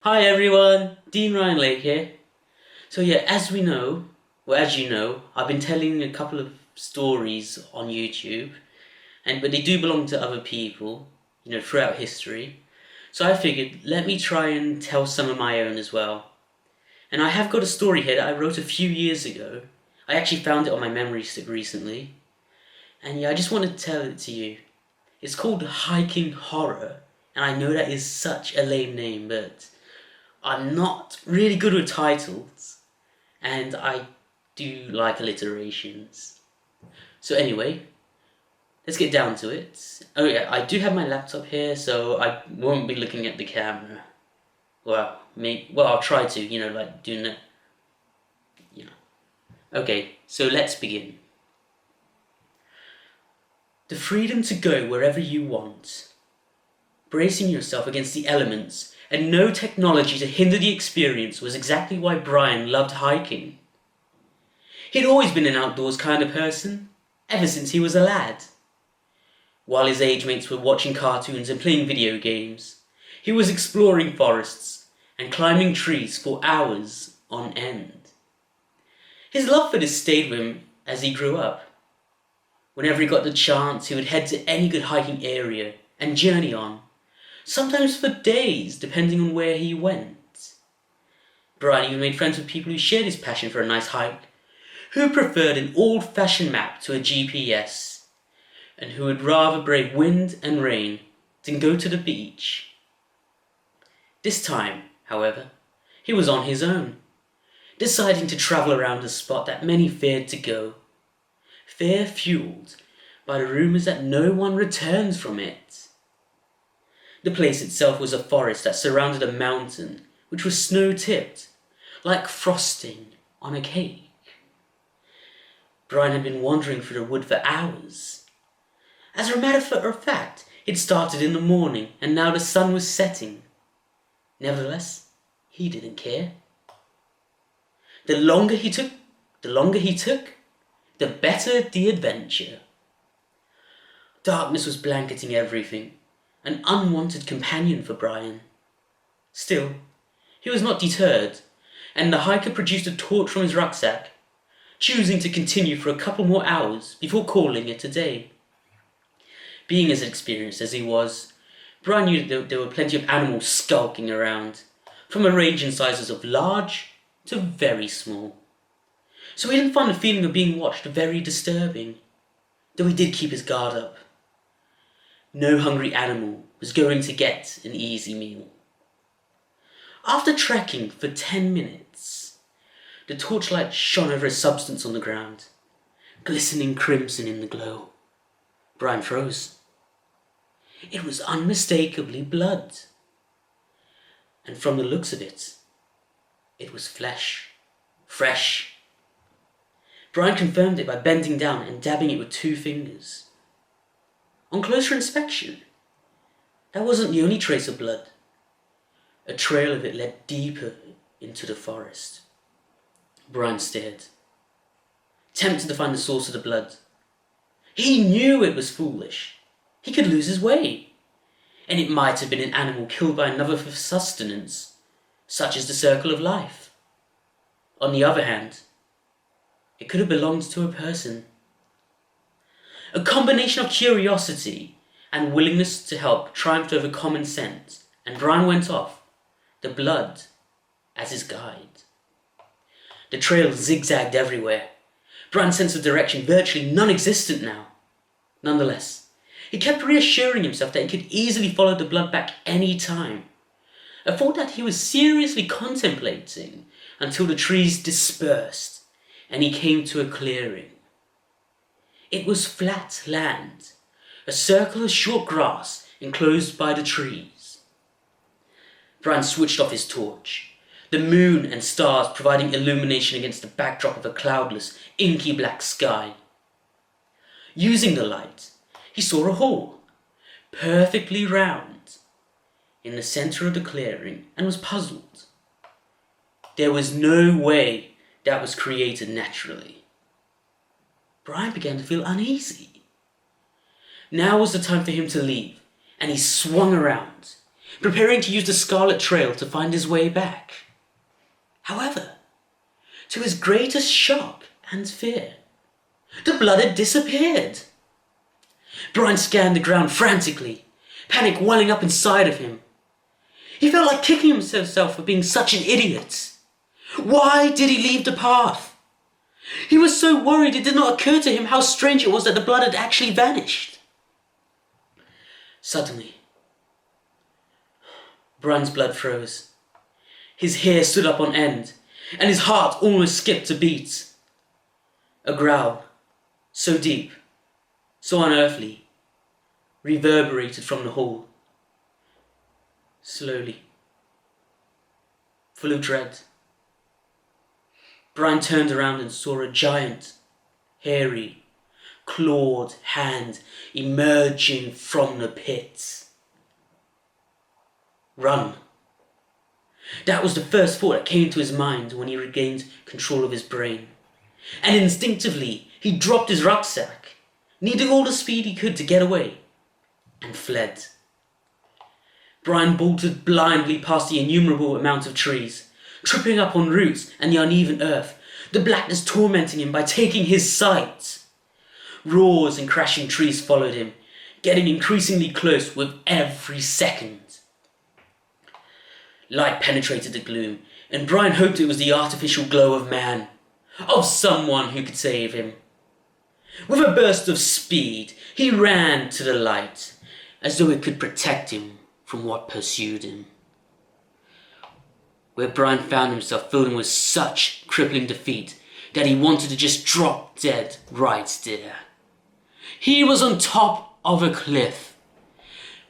Hi everyone, Dean Ryan Lake here. So yeah, as you know, I've been telling a couple of stories on YouTube, but they do belong to other people, throughout history. So I figured, let me try and tell some of my own as well. And I have got a story here that I wrote a few years ago. I actually found it on my memory stick recently. And yeah, I just want to tell it to you. It's called Hiking Horror, and I know that is such a lame name, but I'm not really good with titles, and I do like alliterations. So anyway, let's get down to it. Oh yeah, I do have my laptop here, so I won't be looking at the camera. Well, I'll try to, like doing it, you know. Okay, so let's begin. The freedom to go wherever you want, bracing yourself against the elements, and no technology to hinder the experience was exactly why Brian loved hiking. He'd always been an outdoors kind of person, ever since he was a lad. While his age mates were watching cartoons and playing video games, he was exploring forests and climbing trees for hours on end. His love for this stayed with him as he grew up. Whenever he got the chance, he would head to any good hiking area and journey on, sometimes for days, depending on where he went. Brian even made friends with people who shared his passion for a nice hike, who preferred an old-fashioned map to a GPS, and who would rather brave wind and rain than go to the beach. This time, however, he was on his own, deciding to travel around a spot that many feared to go, fear fueled by the rumours that no one returns from it. The place itself was a forest that surrounded a mountain which was snow-tipped, like frosting on a cake. Brian had been wandering through the wood for hours. As a matter of fact, it started in the morning, and now the sun was setting. Nevertheless, he didn't care. The longer he took, the better the adventure. Darkness was blanketing everything, an unwanted companion for Brian. Still, he was not deterred, and the hiker produced a torch from his rucksack, choosing to continue for a couple more hours before calling it a day. Being as experienced as he was, Brian knew that there were plenty of animals skulking around, from a range in sizes of large to very small. So he didn't find the feeling of being watched very disturbing, though he did keep his guard up. No hungry animal was going to get an easy meal. After trekking for 10 minutes, the torchlight shone over a substance on the ground, glistening crimson in the glow. Brian froze. It was unmistakably blood. And from the looks of it, it was flesh. Fresh. Brian confirmed it by bending down and dabbing it with 2 fingers. On closer inspection, that wasn't the only trace of blood. A trail of it led deeper into the forest. Brian stared, tempted to find the source of the blood. He knew it was foolish. He could lose his way, and it might have been an animal killed by another for sustenance, such as the circle of life. On the other hand, it could have belonged to a person. A combination of curiosity and willingness to help triumphed over common sense, and Brian went off, the blood as his guide. The trail zigzagged everywhere. Brian's sense of direction virtually non-existent now. Nonetheless, he kept reassuring himself that he could easily follow the blood back any time, a thought that he was seriously contemplating until the trees dispersed and he came to a clearing. It was flat land, a circle of short grass enclosed by the trees. Brian switched off his torch, the moon and stars providing illumination against the backdrop of a cloudless, inky black sky. Using the light, he saw a hole, perfectly round, in the center of the clearing, and was puzzled. There was no way that was created naturally. Brian began to feel uneasy. Now was the time for him to leave, and he swung around. preparing to use the Scarlet Trail to find his way back. However, to his greatest shock and fear, the blood had disappeared. Brian scanned the ground frantically, panic welling up inside of him. He felt like kicking himself for being such an idiot. Why did he leave the path? He was so worried it did not occur to him how strange it was that the blood had actually vanished. Suddenly, Brian's blood froze. His hair stood up on end, and his heart almost skipped a beat. A growl, so deep, so unearthly, reverberated from the hall. Slowly, full of dread, Brian turned around and saw a giant, hairy, clawed hand emerging from the pit. Run. That was the first thought that came to his mind when he regained control of his brain. And instinctively, he dropped his rucksack, needing all the speed he could to get away, and fled. Brian bolted blindly past the innumerable amount of trees, tripping up on roots and the uneven earth, the blackness tormenting him by taking his sight. Roars and crashing trees followed him, getting increasingly close with every second. Light penetrated the gloom, and Brian hoped it was the artificial glow of man, of someone who could save him. With a burst of speed, he ran to the light, as though it could protect him from what pursued him. Where Brian found himself feeling with such crippling defeat that he wanted to just drop dead right there. He was on top of a cliff,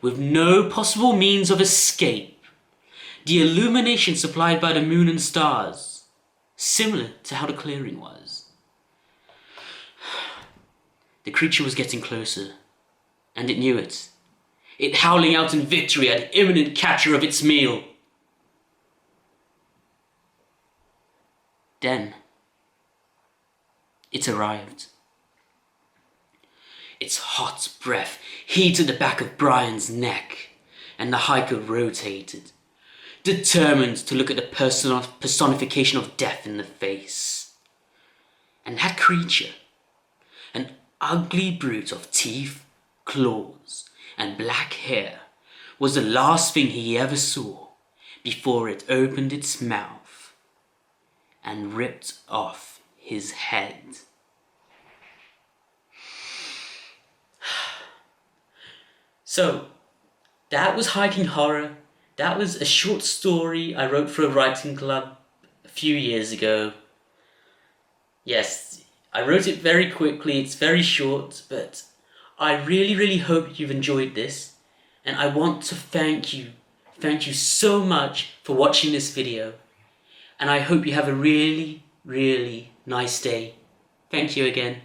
with no possible means of escape. The illumination supplied by the moon and stars, similar to how the clearing was. The creature was getting closer, and it knew it. It howling out in victory at the imminent capture of its meal. Then, it arrived. Its hot breath heated the back of Brian's neck, and the hiker rotated, determined to look at the personification of death in the face. And that creature, an ugly brute of teeth, claws, and black hair, was the last thing he ever saw before it opened its mouth and ripped off his head. So, that was Hiking Horror. That was a short story I wrote for a writing club a few years ago. Yes, I wrote it very quickly, it's very short, but I really hope you've enjoyed this. And I want to thank you so much for watching this video. And I hope you have a really nice day. Thank you again.